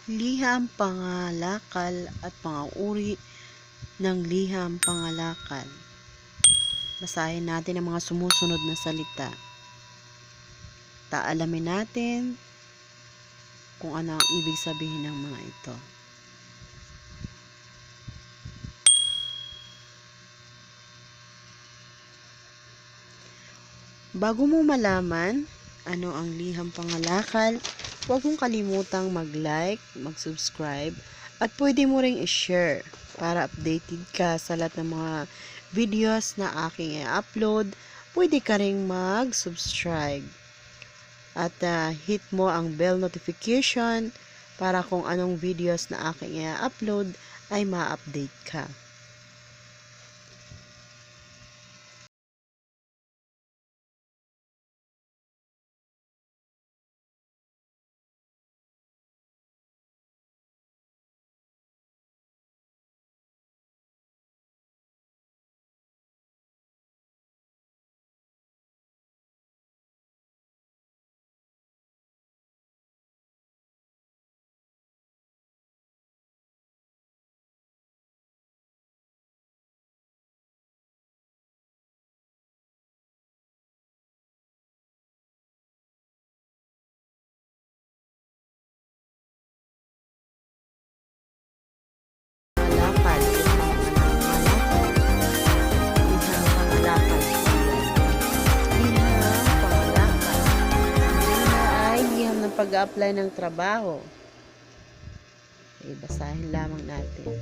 Liham pangalakal at mga uri ng liham pangalakal. Basahin natin ang mga sumusunod na salita. Alamin natin kung ano ang ibig sabihin ng mga ito. Bago mo malaman ano ang liham pangalakal, huwag mong kalimutang mag-like, mag-subscribe, at pwede mo ring i-share para updated ka sa lahat ng mga videos na aking i-upload. Pwede ka ring mag-subscribe at hit mo ang bell notification para kung anong videos na aking i-upload ay ma-update ka. Pag-apply ng trabaho. Basahin lamang natin.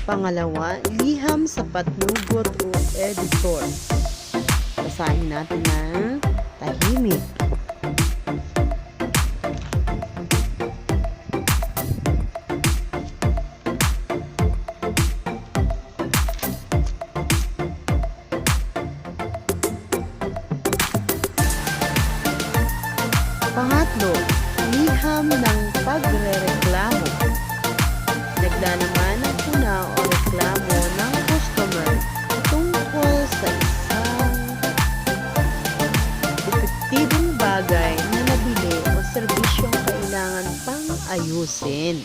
Pangalawa, liham sa patnugot o editor. Basahin natin ng tahimik. Pangatlo, liham ng pagrereklamo. Naglalaman ng puna o reklamo ng customer tungkol sa isang epektibong bagay na nabili o serbisyong kailangan pang ayusin.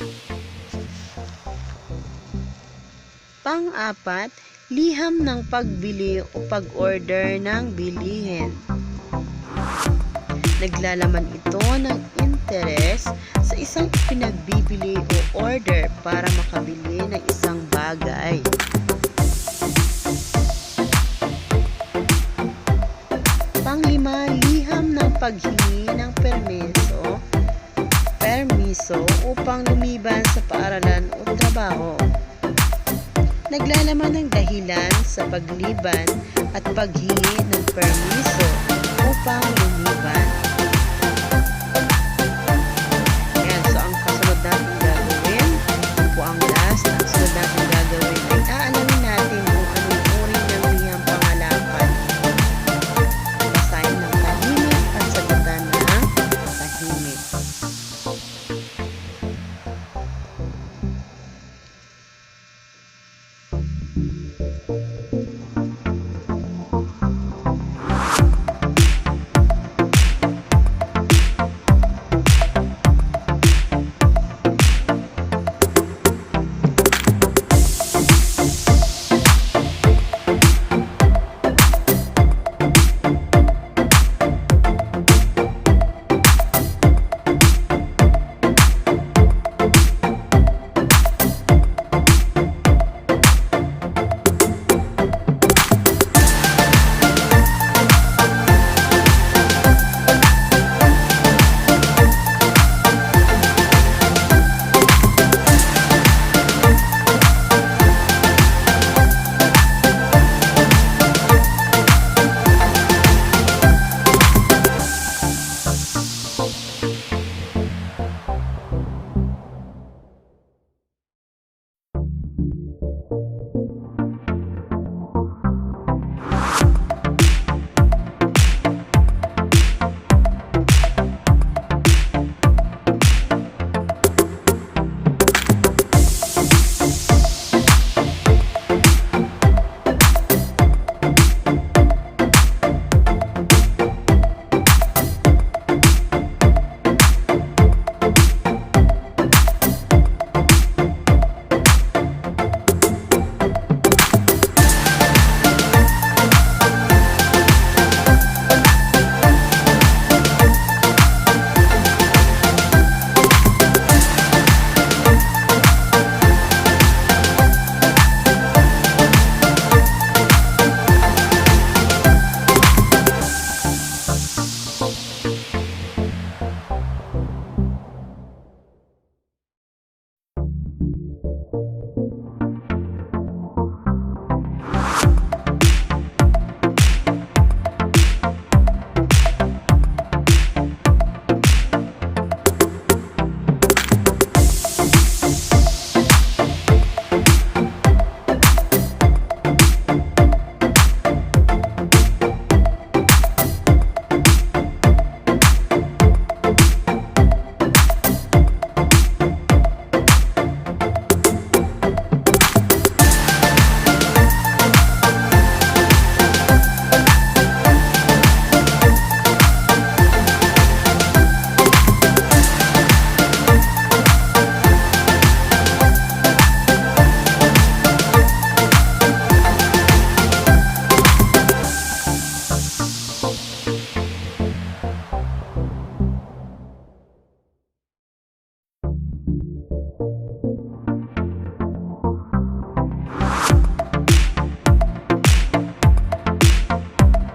Pang-apat, liham ng pagbili o pag-order ng bilihin. Naglalaman ito ng interes sa isang pinagbibili o order para makabili ng isang bagay. Panglima, liham ng paghingi ng permiso upang lumiban sa paaralan o trabaho. Naglalaman ng dahilan sa pagliban at paghingi ng permiso upang lumiban.